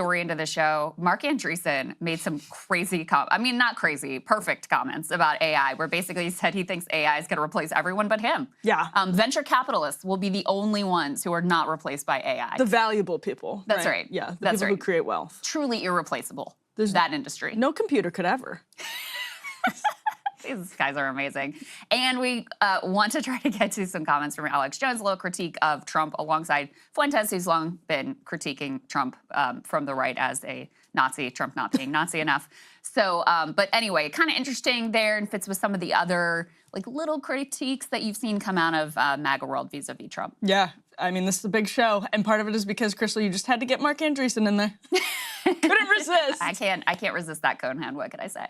story into the show, Mark Andreessen made some crazy not crazy, perfect comments about AI, where basically he said he thinks AI is going to replace everyone but him. Yeah. Venture capitalists will be the only ones who are not replaced by AI. The valuable people. That's right. Yeah, the people who create wealth. Truly irreplaceable, that industry. No computer could ever. These guys are amazing. And we want to try to get to some comments from Alex Jones, a little critique of Trump alongside Fuentes, who's long been critiquing Trump from the right as a Nazi, Trump not being Nazi enough. So, but anyway, kind of interesting there and fits with some of the other like little critiques that you've seen come out of MAGA world vis-a-vis Trump. Yeah, I mean, this is a big show. And part of it is because, Crystal, you just had to get Mark Andreessen in there. Couldn't resist. I can't resist that cone hand. What can I say?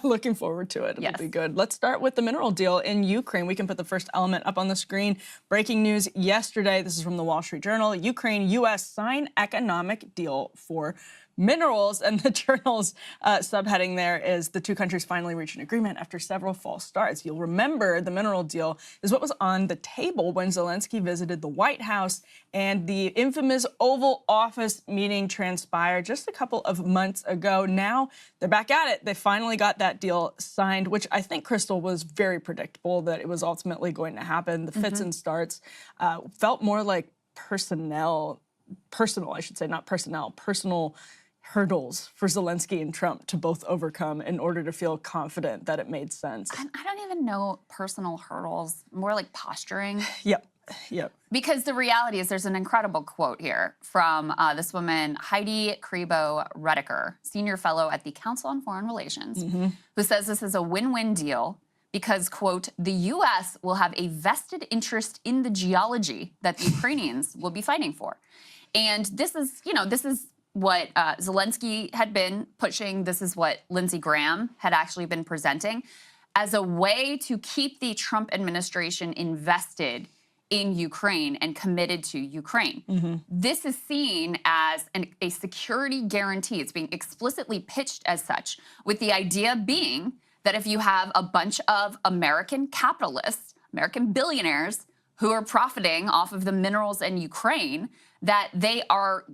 Looking forward to it. It'll be good. Let's start with the mineral deal in Ukraine. We can put the first element up on the screen. Breaking news yesterday. This is from the Wall Street Journal. Ukraine-U.S. sign economic deal for minerals, and the journal's subheading there is the two countries finally reached an agreement after several false starts. You'll remember the mineral deal is what was on the table when Zelensky visited the White House, and the infamous Oval Office meeting transpired just a couple of months ago. Now they're back at it. They finally got that deal signed, which I think, Crystal, was very predictable that it was ultimately going to happen. The fits and starts felt more like personal hurdles for Zelensky and Trump to both overcome in order to feel confident that it made sense. I don't even know personal hurdles, more like posturing. Yep. Because the reality is there's an incredible quote here from this woman, Heidi Kribo-Rediker, senior fellow at the Council on Foreign Relations, who says this is a win-win deal because, quote, the U.S. will have a vested interest in the geology that the Ukrainians will be fighting for. And this is what Zelensky had been pushing. This is what Lindsey Graham had actually been presenting as a way to keep the Trump administration invested in Ukraine and committed to Ukraine. This is seen as a security guarantee. It's being explicitly pitched as such, with the idea being that if you have a bunch of American capitalists, American billionaires who are profiting off of the minerals in Ukraine, that they are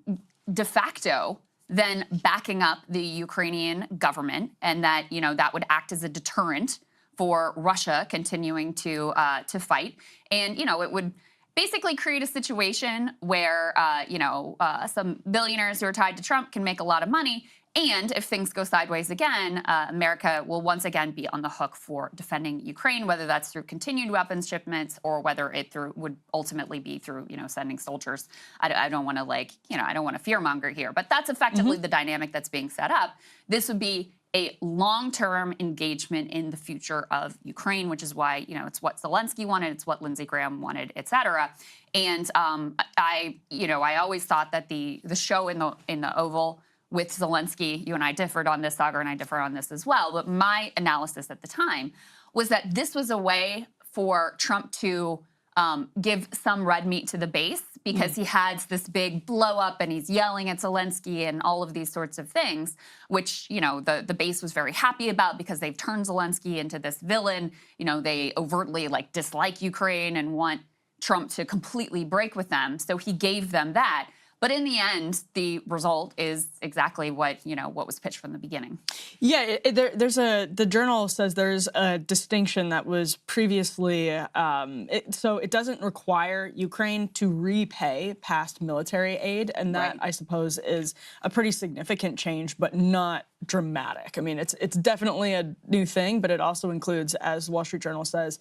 de facto then backing up the Ukrainian government, and that that would act as a deterrent for Russia continuing to fight, and it would basically create a situation where some billionaires who are tied to Trump can make a lot of money. And if things go sideways again, America will once again be on the hook for defending Ukraine, whether that's through continued weapons shipments or whether it would ultimately be through, sending soldiers. I don't want to I don't want to fearmonger here, but that's effectively the dynamic that's being set up. This would be a long-term engagement in the future of Ukraine, which is why, it's what Zelensky wanted, it's what Lindsey Graham wanted, et cetera. And I always thought that the show in the Oval with Zelensky, you and I differed on this, Sagar and I differ on this as well, but my analysis at the time was that this was a way for Trump to give some red meat to the base, because he had this big blow up and he's yelling at Zelensky and all of these sorts of things, which, the base was very happy about because they've turned Zelensky into this villain. They overtly dislike Ukraine and want Trump to completely break with them. So he gave them that. But in the end, the result is exactly what was pitched from the beginning. Yeah, the journal says there's a distinction that was previously, so it doesn't require Ukraine to repay past military aid, and that I suppose is a pretty significant change, but not dramatic. I mean, it's definitely a new thing, but it also includes, as Wall Street Journal says,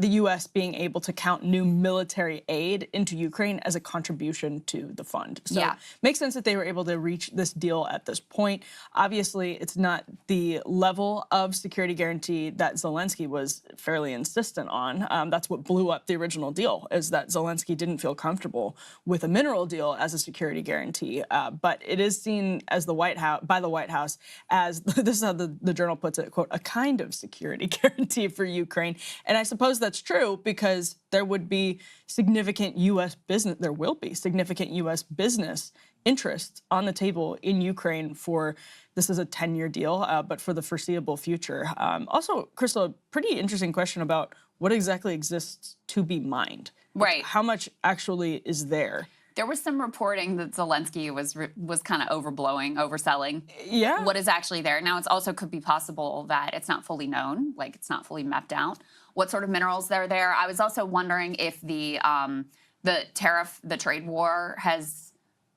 the U.S. being able to count new military aid into Ukraine as a contribution to the fund. So it makes sense that they were able to reach this deal at this point. Obviously, it's not the level of security guarantee that Zelensky was fairly insistent on. That's what blew up the original deal, is that Zelensky didn't feel comfortable with a mineral deal as a security guarantee. But it is seen as by the White House as, this is how the journal puts it, quote, a kind of security guarantee for Ukraine. And I suppose that's true, because there would be significant U.S. business, there will be significant U.S. business interests on the table in Ukraine for, this is a 10-year deal, but for the foreseeable future. Also, Crystal, a pretty interesting question about what exactly exists to be mined. Right. How much actually is there? There was some reporting that Zelensky was kind of overselling Yeah. what is actually there. Now, it's also could be possible that it's not fully known, like it's not fully mapped out what sort of minerals are there. I was also wondering if the trade war has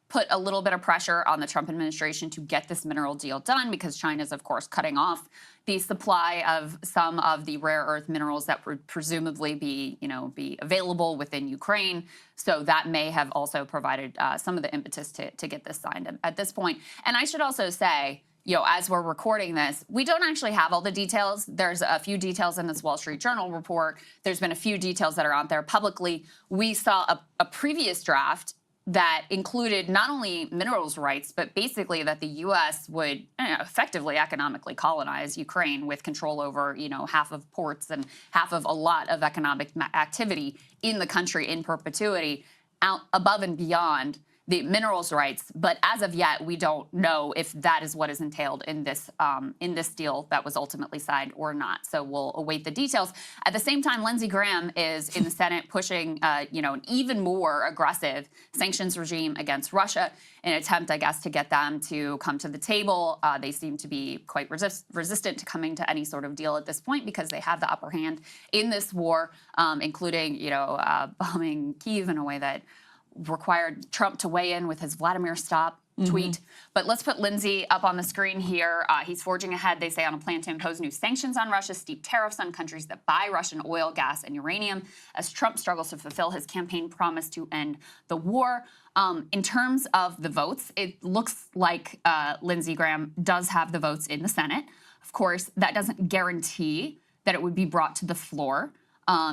put a little bit of pressure on the Trump administration to get this mineral deal done, because China's, of course, cutting off the supply of some of the rare earth minerals that would presumably be available within Ukraine. So that may have also provided some of the impetus to get this signed at this point. And I should also say, as we're recording this, we don't actually have all the details. There's a few details in this Wall Street Journal report. There's been a few details that are out there publicly. We saw a previous draft that included not only minerals rights, but basically that the U.S. would effectively economically colonize Ukraine with control over, half of ports and half of a lot of economic activity in the country in perpetuity, out above and beyond the minerals rights. But as of yet, we don't know if that is what is entailed in this deal that was ultimately signed or not. So we'll await the details. At the same time, Lindsey Graham is in the Senate pushing, an even more aggressive sanctions regime against Russia in an attempt, I guess, to get them to come to the table. They seem to be quite resistant to coming to any sort of deal at this point because they have the upper hand in this war, including, bombing Kyiv in a way that required Trump to weigh in with his Vladimir stop tweet. But let's put Lindsey up on the screen here. He's forging ahead, they say, on a plan to impose new sanctions on Russia, steep tariffs on countries that buy Russian oil, gas, and uranium, as Trump struggles to fulfill his campaign promise to end the war. In terms of the votes, it looks like Lindsey Graham does have the votes in the Senate. Of course, that doesn't guarantee that it would be brought to the floor.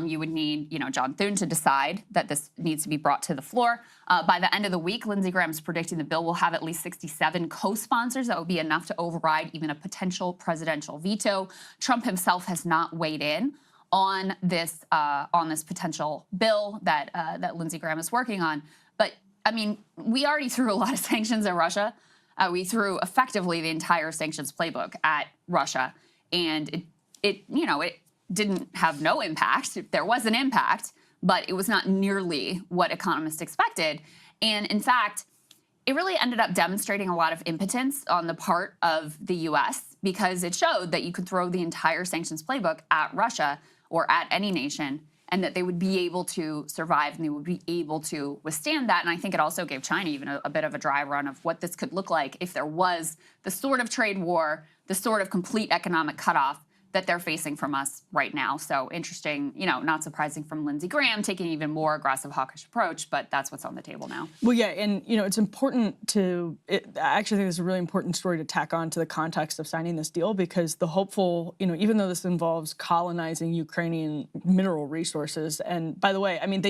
You would need, John Thune to decide that this needs to be brought to the floor. By the end of the week, Lindsey Graham is predicting the bill will have at least 67 co-sponsors. That would be enough to override even a potential presidential veto. Trump himself has not weighed in on this potential bill that Lindsey Graham is working on. But I mean, we already threw a lot of sanctions at Russia. We threw effectively the entire sanctions playbook at Russia, and it didn't have no impact. There was an impact, but it was not nearly what economists expected. And in fact, it really ended up demonstrating a lot of impotence on the part of the U.S. because it showed that you could throw the entire sanctions playbook at Russia or at any nation, and that they would be able to survive and they would be able to withstand that. And I think it also gave China even a bit of a dry run of what this could look like if there was the sort of trade war, the sort of complete economic cutoff that they're facing from us right now. So interesting, not surprising from Lindsey Graham taking an even more aggressive, hawkish approach, but that's what's on the table now. Well, yeah, and it's important I actually think it's a really important story to tack on to the context of signing this deal, because the hopeful, even though this involves colonizing Ukrainian mineral resources, and by the way, I mean,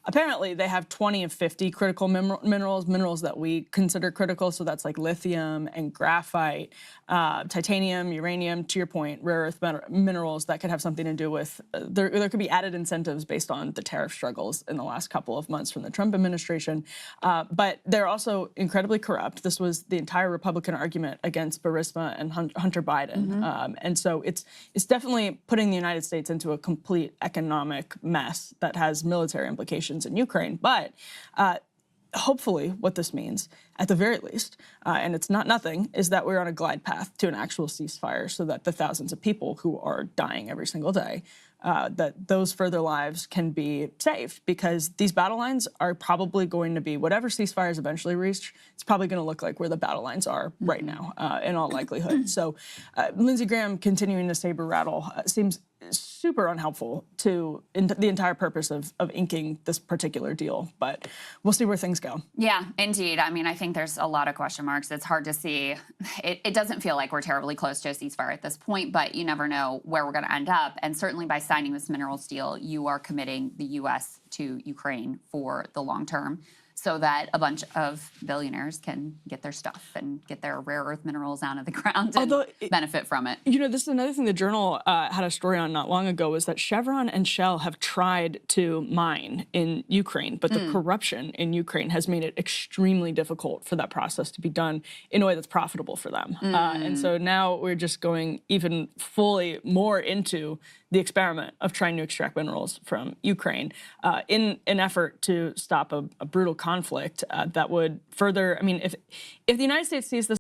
apparently they have 20 of 50 critical minerals that we consider critical. So that's like lithium and graphite, titanium, uranium, to your point, rare earth minerals that could have something to do with, there could be added incentives based on the tariff struggles in the last couple of months from the Trump administration. But they're also incredibly corrupt. This was the entire Republican argument against Burisma and Hunter Biden. And so it's definitely putting the United States into a complete economic mess that has military implications in Ukraine. But hopefully what this means, at the very least, and it's not nothing, is that we're on a glide path to an actual ceasefire so that the thousands of people who are dying every single day, that those further lives can be saved, because these battle lines are probably going to be, whatever ceasefire is eventually reached, it's probably going to look like where the battle lines are right now, in all likelihood. So Lindsey Graham continuing to saber rattle seems super unhelpful to the entire purpose of inking this particular deal, but we'll see where things go. Yeah, indeed. I mean, I think there's a lot of question marks. It's hard to see. It doesn't feel like we're terribly close to a ceasefire at this point, but you never know where we're going to end up. And certainly by signing this minerals deal, you are committing the U.S. to Ukraine for the long term, so that a bunch of billionaires can get their stuff and get their rare earth minerals out of the ground and benefit from it. This is another thing the Journal had a story on not long ago, is that Chevron and Shell have tried to mine in Ukraine, but the corruption in Ukraine has made it extremely difficult for that process to be done in a way that's profitable for them. And so now we're just going even fully more into the experiment of trying to extract minerals from Ukraine in an effort to stop a brutal conflict that would further, I mean, if the United States sees this